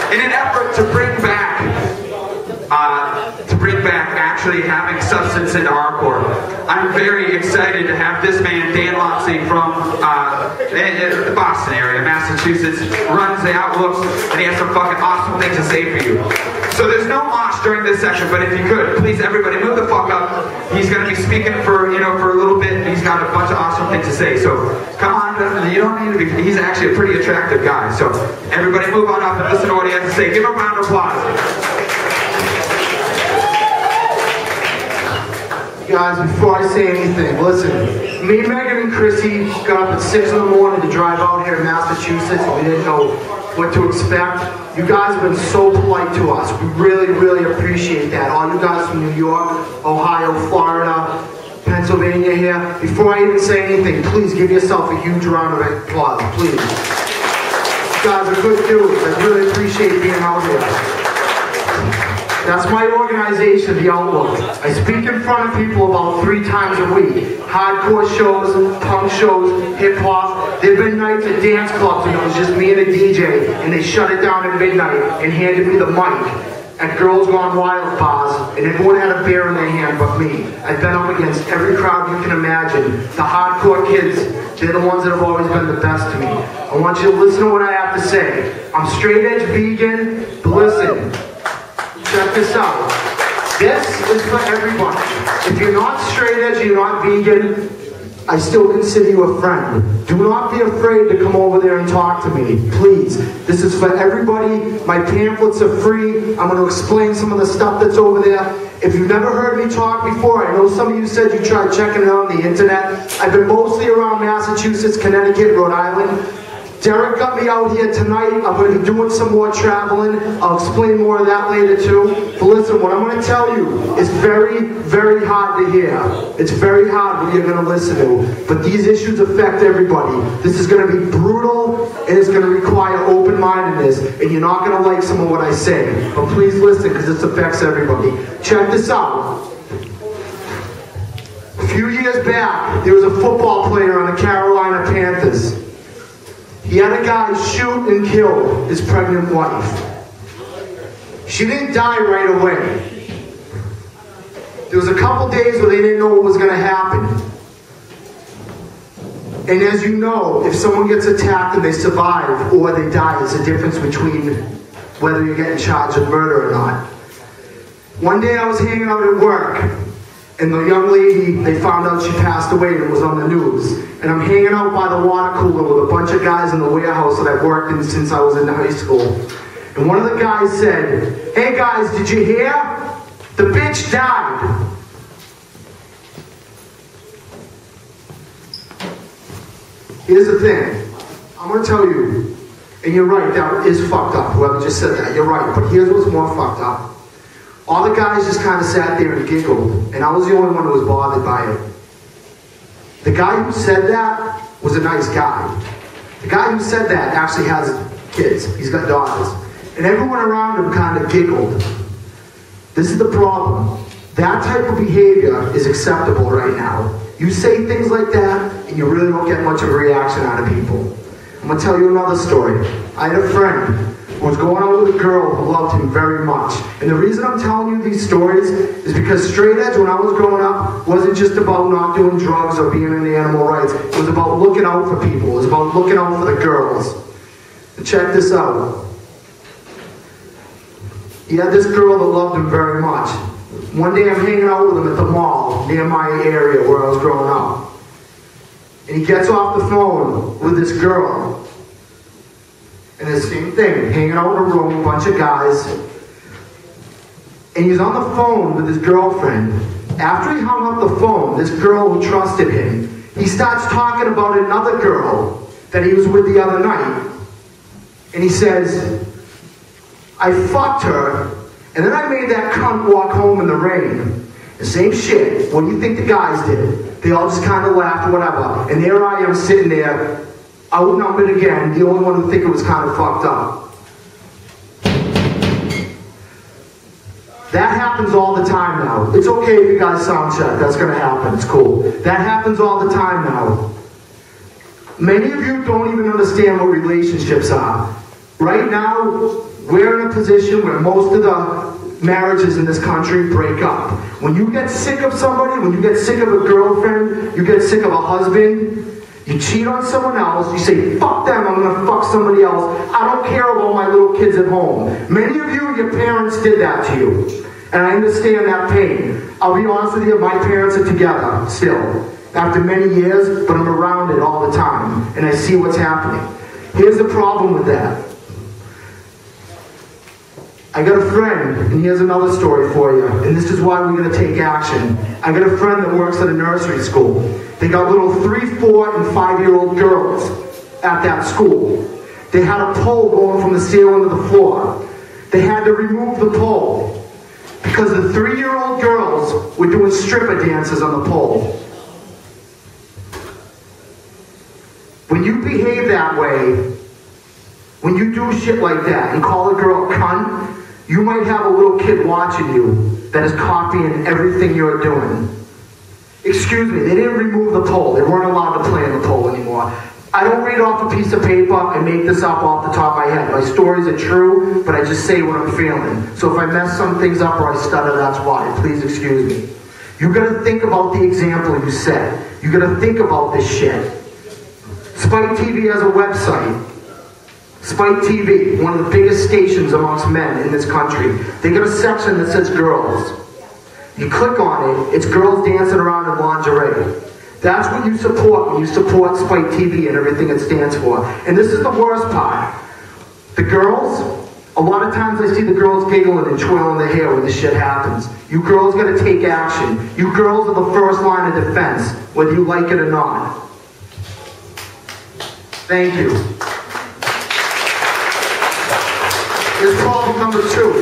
In an effort to bring back actually having substance into hardcore, I'm very excited to have this man, Dan Lotsey, from the Boston area, Massachusetts, runs the Outlooks, and he has some fucking awesome things to say for you. So there's no mosh during this session, but if you could, please everybody move the fuck up. He's going to be speaking for, for a little bit, and he's got a bunch of awesome things to say. So come on, you don't need to be, he's actually a pretty attractive guy. So everybody move on up and listen to what he has to say. Give him a round of applause. Guys, before I say anything, listen. Me, Megan, and Chrissy got up at 6 in the morning to drive out here to Massachusetts, and we didn't know what to expect. You guys have been so polite to us. We really, really appreciate that. All you guys from New York, Ohio, Florida, Pennsylvania here. Before I even say anything, please give yourself a huge round of applause, please. You guys are good dudes. I really appreciate being out here. That's my organization, The Outlook. I speak in front of people about 3 times a week. Hardcore shows, punk shows, hip-hop. There have been nights at dance clubs and it was just me and a DJ, and they shut it down at midnight and handed me the mic at Girls Gone Wild bars, and everyone had a beer in their hand but me. I've been up against every crowd you can imagine. The hardcore kids, they're the ones that have always been the best to me. I want you to listen to what I have to say. I'm straight edge vegan, but listen. Check this out. This is for everybody. If you're not straight edge, you're not vegan, I still consider you a friend. Do not be afraid to come over there and talk to me, please. This is for everybody. My pamphlets are free. I'm going to explain some of the stuff that's over there. If you've never heard me talk before, I know some of you said you tried checking it out on the internet. I've been mostly around Massachusetts, Connecticut, Rhode Island. Derek got me out here tonight. I'm going to be doing some more traveling. I'll explain more of that later too. But listen, what I'm going to tell you is very, very hard to hear. It's very hard what you're going to listen to. But these issues affect everybody. This is going to be brutal, and it's going to require open-mindedness. And you're not going to like some of what I say. But please listen, because this affects everybody. Check this out. A few years back, there was a football player on the Carolina Panthers. He had a guy shoot and kill his pregnant wife. She didn't die right away. There was a couple days where they didn't know what was going to happen. And as you know, if someone gets attacked and they survive or they die, there's a difference between whether you're getting charged with murder or not. One day I was hanging out at work, and the young lady, they found out she passed away and it was on the news. And I'm hanging out by the water cooler with a bunch of guys in the warehouse that I've worked in since I was in high school. And one of the guys said, "Hey guys, did you hear? The bitch died." Here's the thing. I'm going to tell you, and you're right, that is fucked up, whoever just said that. You're right, but here's what's more fucked up. All the guys just kind of sat there and giggled, and I was the only one who was bothered by it. The guy who said that was a nice guy. The guy who said that actually has kids. He's got daughters. And everyone around him kind of giggled. This is the problem. That type of behavior is acceptable right now. You say things like that, and you really don't get much of a reaction out of people. I'm going to tell you another story. I had a friend who was going out with a girl who loved him very much. And the reason I'm telling you these stories is because straight edge, when I was growing up, wasn't just about not doing drugs or being into animal rights. It was about looking out for people. It was about looking out for the girls. And check this out. He had this girl that loved him very much. One day I'm hanging out with him at the mall near my area where I was growing up. And he gets off the phone with this girl. And the same thing, hanging out in a room, a bunch of guys. And he's on the phone with his girlfriend. After he hung up the phone, this girl who trusted him, he starts talking about another girl that he was with the other night. And he says, "I fucked her, and then I made that cunt walk home in the rain." The same shit. What do you think the guys did? They all just kind of laughed or whatever. And there I am sitting there, outnumbered again, the only one who think it was kind of fucked up. That happens all the time now. It's okay if you guys sound check. That's going to happen. It's cool. That happens all the time now. Many of you don't even understand what relationships are. Right now, we're in a position where most of the marriages in this country break up. When you get sick of somebody, when you get sick of a girlfriend, you get sick of a husband, you cheat on someone else, you say, fuck them, I'm gonna fuck somebody else. I don't care about my little kids at home. Many of you, your parents did that to you. And I understand that pain. I'll be honest with you, my parents are together still. After many years, but I'm around it all the time. And I see what's happening. Here's the problem with that. I got a friend, and here's another story for you, and this is why we're going to take action. I got a friend that works at a nursery school. They got little 3, 4, and 5-year-old girls at that school. They had a pole going from the ceiling to the floor. They had to remove the pole because the 3-year-old girls were doing stripper dances on the pole. When you behave that way, when you do shit like that and call a girl a cunt, you might have a little kid watching you that is copying everything you're doing. Excuse me, they didn't remove the pole. They weren't allowed to play on the pole anymore. I don't read off a piece of paper and make this up off the top of my head. My stories are true, but I just say what I'm feeling. So if I mess some things up or I stutter, that's why. Please excuse me. You gotta think about the example you set. You gotta think about this shit. Spike TV has a website. Spike TV, one of the biggest stations amongst men in this country. They got a section that says girls. You click on it, it's girls dancing around in lingerie. That's what you support when you support Spike TV and everything it stands for. And this is the worst part. The girls, a lot of times I see the girls giggling and twirling their hair when this shit happens. You girls gotta take action. You girls are the first line of defense, whether you like it or not. Thank you. Here's problem number 2.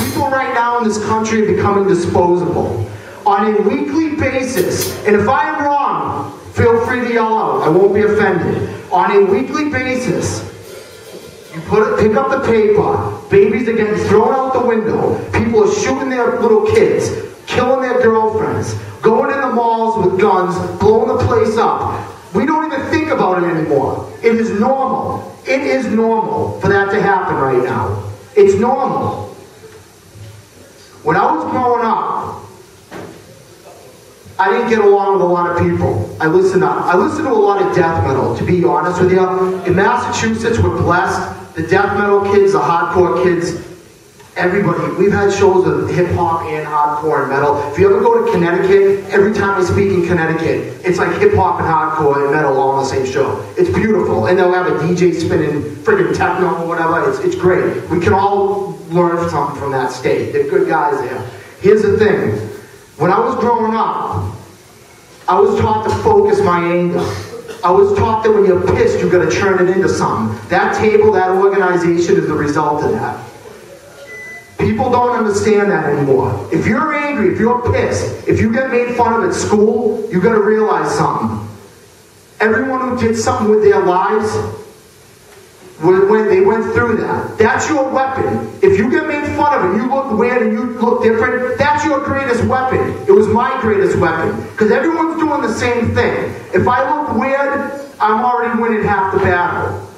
People right now in this country are becoming disposable. On a weekly basis, and if I am wrong, feel free to yell out. I won't be offended. On a weekly basis, you pick up the paper, babies are getting thrown out the window, people are shooting their little kids, killing their girlfriends, going in the malls with guns, blowing the place up. We don't even think about it anymore. It is normal. It is normal for that to happen right now. It's normal. When I was growing up, I didn't get along with a lot of people. I listened to a lot of death metal, to be honest with you. In Massachusetts, we're blessed. The death metal kids, the hardcore kids, everybody. We've had shows of hip-hop and hardcore and metal. If you ever go to Connecticut, every time I speak in Connecticut, it's like hip-hop and hardcore and metal all on the same show. It's beautiful. And they'll have a DJ spinning friggin' techno or whatever. It's great. We can all learn something from that state. They're good guys there. Here's the thing. When I was growing up, I was taught to focus my anger. I was taught that when you're pissed, you gotta turn it into something. That table, that organization is the result of that. People don't understand that anymore. If you're angry, if you're pissed, if you get made fun of at school, you gotta realize something. Everyone who did something with their lives, when they went through that, that's your weapon. If you get made fun of and you look weird and you look different, that's your greatest weapon. It was my greatest weapon. Because everyone's doing the same thing. If I look weird, I'm already winning half the battle.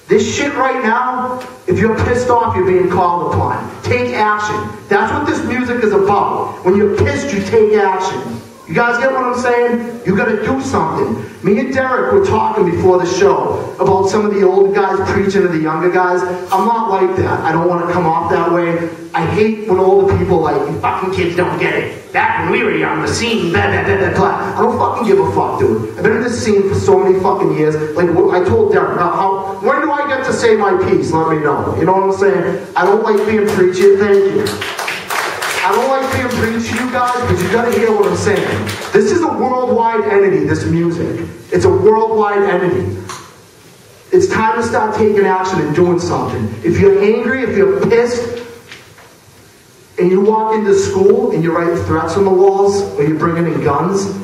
This shit right now, if you're pissed off, you're being called upon. Take action. That's what this music is about. When you're pissed, you take action. You guys get what I'm saying? You gotta do something. Me and Derek were talking before the show about some of the older guys preaching to the younger guys. I'm not like that. I don't want to come off that way. I hate when older people like, you fucking kids don't get it. Back when we were young, the scene, blah, blah, blah, blah, blah. I don't fucking give a fuck, dude. I've been in this scene for so many fucking years. Like, I told Derek, when do I get to say my piece? Let me know. You know what I'm saying? I don't like being preachy. Thank you. I don't like being preachy, you guys, but you gotta hear what I'm saying. This is a worldwide entity, this music. It's a worldwide entity. It's time to start taking action and doing something. If you're angry, if you're pissed, and you walk into school and you write threats on the walls, or you're bringing in guns,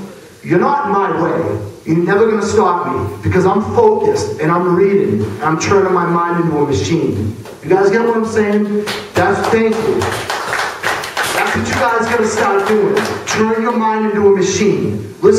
you're not in my way. You're never gonna stop me, because I'm focused, and I'm reading, and I'm turning my mind into a machine. You guys get what I'm saying? Thank you. That's what you guys gotta start doing. Turn your mind into a machine. Listen.